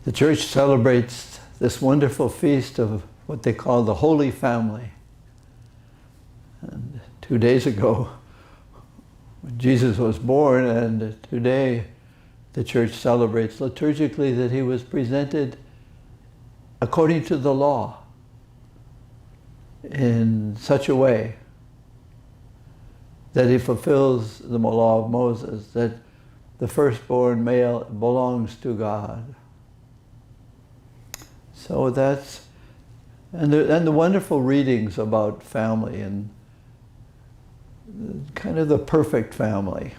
The church celebrates this wonderful feast of what they call the Holy Family. And 2 days ago, when Jesus was born, and today the church celebrates liturgically that he was presented according to the law in such a way that he fulfills the law of Moses, that the firstborn male belongs to God. So that's, and the wonderful readings about family and kind of the perfect family.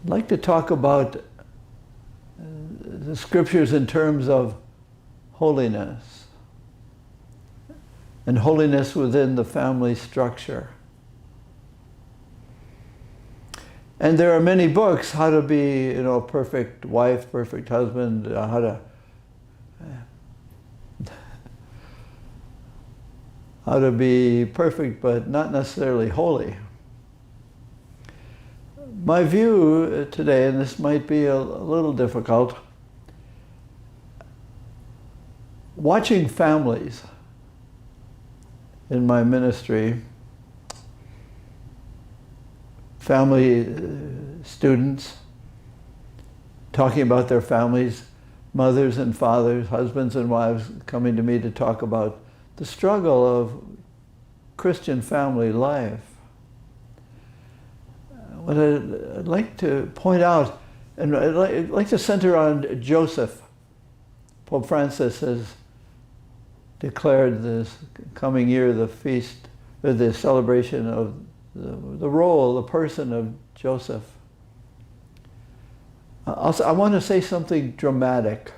I'd like to talk about the scriptures in terms of holiness and holiness within the family structure. And there are many books, how to be, a perfect wife, perfect husband, how to be perfect but not necessarily holy. My view today, and this might be a little difficult, watching families in my ministry, family students talking about their families, mothers and fathers, husbands and wives coming to me to talk about the struggle of Christian family life. What I'd like to point out, and I'd like to center on Joseph. Pope Francis has declared this coming year the feast, the celebration of the role, the person of Joseph. I want to say something dramatic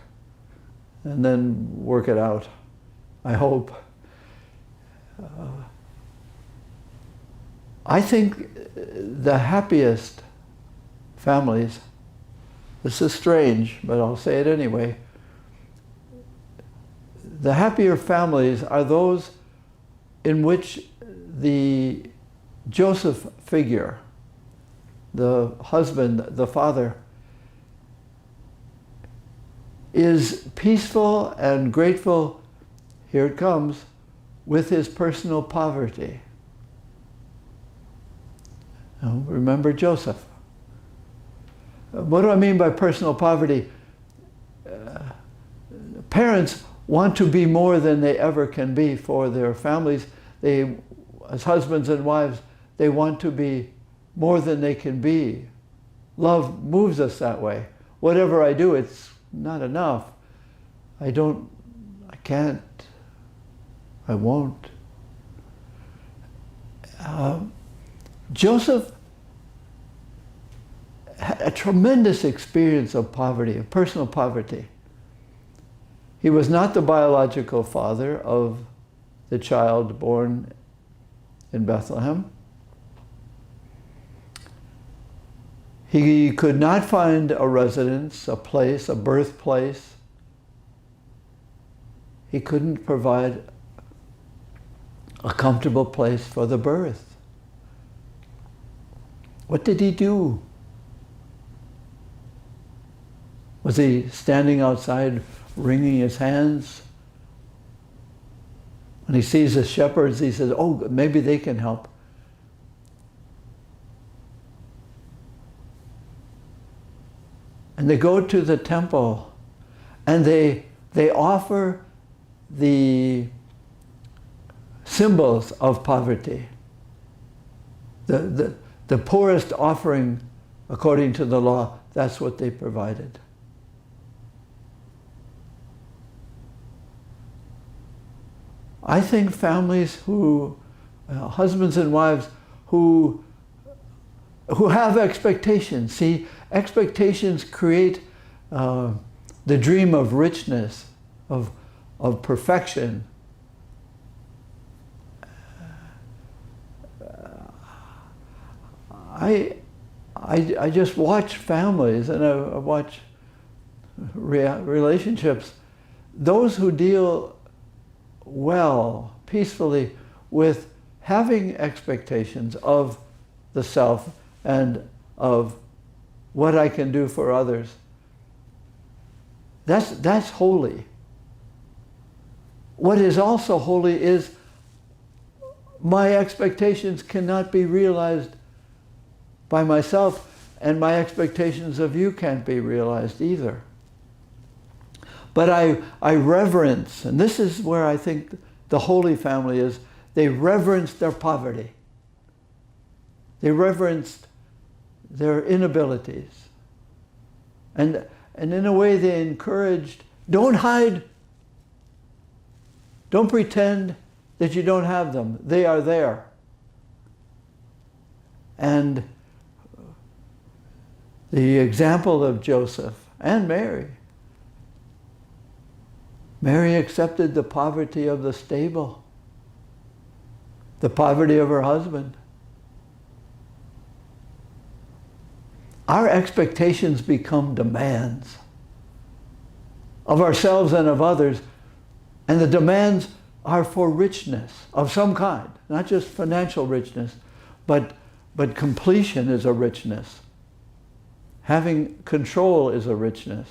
and then work it out, I hope. I think the happiest families, this is strange, but I'll say it anyway, the happier families are those in which the Joseph figure, the husband, the father, is peaceful and grateful, here it comes, with his personal poverty. Now, remember Joseph. What do I mean by personal poverty? Parents want to be more than they ever can be for their families. They, as husbands and wives, they want to be more than they can be. Love moves us that way. Whatever I do, it's not enough. I can't, I won't. Joseph had a tremendous experience of poverty, of personal poverty. He was not the biological father of the child born in Bethlehem. He could not find a residence, a place, a birthplace. He couldn't provide a comfortable place for the birth. What did he do? Was he standing outside wringing his hands? When he sees the shepherds, he says, oh, maybe they can help. And they go to the temple and they offer the symbols of poverty. The poorest offering, according to the law, that's what they provided. I think families who, husbands and wives who have expectations. See, expectations create the dream of richness, of perfection. I just watch families and I watch relationships. Those who deal well, peacefully, with having expectations of the self and of what I can do for others. That's holy. What is also holy is my expectations cannot be realized by myself, and my expectations of you can't be realized either. But I reverence, and this is where I think the Holy Family is, they reverenced their poverty. They reverenced their inabilities. And in a way they encouraged, don't hide, don't pretend that you don't have them. They are there. And the example of Joseph and Mary. Mary accepted the poverty of the stable, the poverty of her husband. Our expectations become demands of ourselves and of others, and the demands are for richness of some kind, not just financial richness, but completion is a richness. Having control is a richness.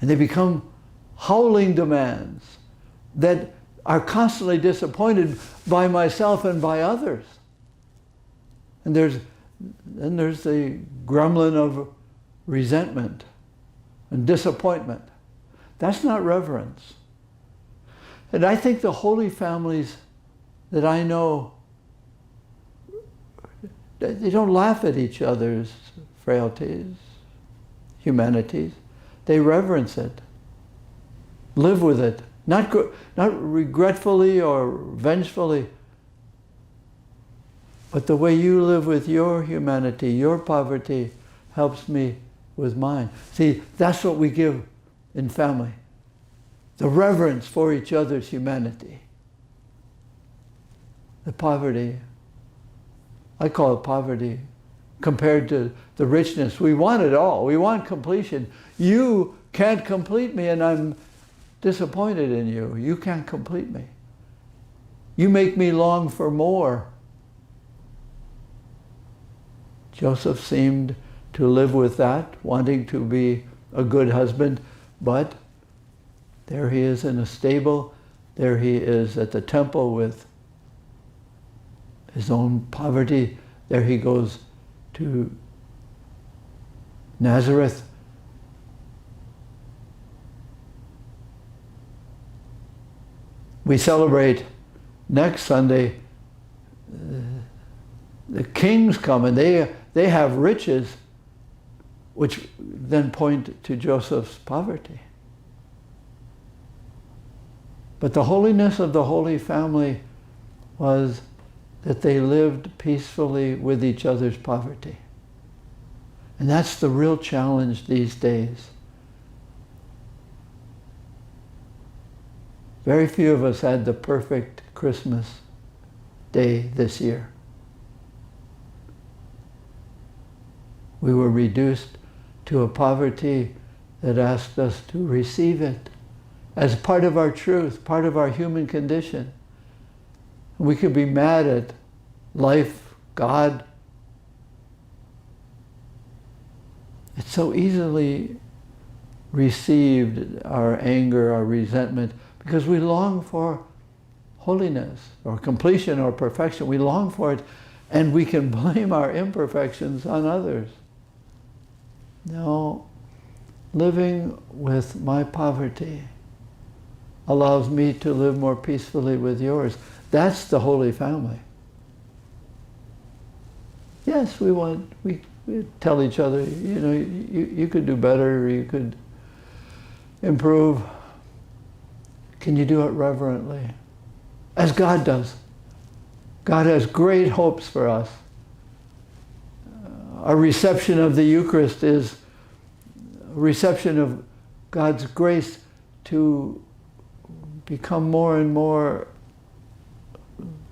And they become howling demands that are constantly disappointed by myself and by others. And then there's the gremlin of resentment and disappointment. That's not reverence. And I think the holy families that I know, they don't laugh at each other's frailties, humanities. They reverence it, live with it, not regretfully or vengefully, but the way you live with your humanity, your poverty, helps me with mine. See, that's what we give in family. The reverence for each other's humanity. The poverty, I call it poverty, compared to the richness. We want it all. We want completion. You can't complete me, and I'm disappointed in you. You can't complete me. You make me long for more. Joseph seemed to live with that, wanting to be a good husband, but there he is in a stable. There he is at the temple with his own poverty. There he goes to Nazareth. We celebrate next Sunday, the kings come and they have riches which then point to Joseph's poverty. But the holiness of the Holy Family was that they lived peacefully with each other's poverty. And that's the real challenge these days. Very few of us had the perfect Christmas day this year. We were reduced to a poverty that asked us to receive it as part of our truth, part of our human condition. We could be mad at life, God. It's so easily received, our anger, our resentment, because we long for holiness or completion or perfection. We long for it, and we can blame our imperfections on others. No, living with my poverty allows me to live more peacefully with yours. That's the Holy Family. Yes, we tell each other, you could do better, you could improve. Can you do it reverently? As God does. God has great hopes for us. Our reception of the Eucharist is a reception of God's grace to become more and more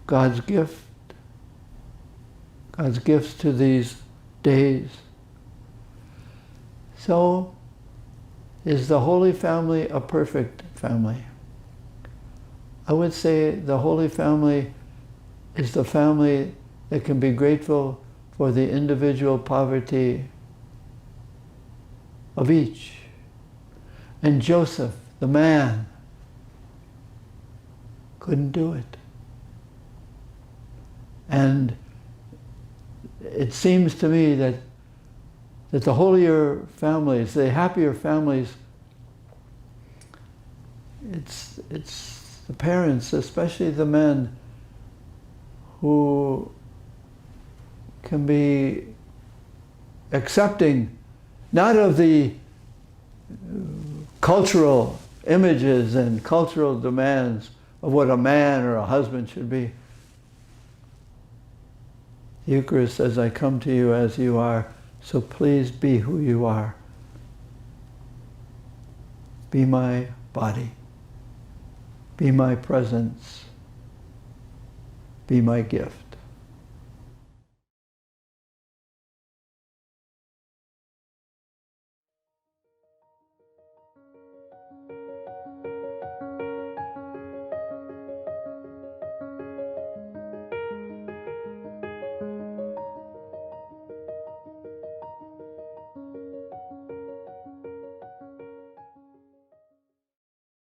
God's gift, God's gifts to these days. So, is the Holy Family a perfect family? I would say the Holy Family is the family that can be grateful for the individual poverty of each. And Joseph, the man, couldn't do it. And it seems to me that the holier families, the happier families, it's the parents, especially the men, who can be accepting not of the cultural images and cultural demands of what a man or a husband should be. The Eucharist says, I come to you as you are, so please be who you are. Be my body. Be my presence. Be my gift.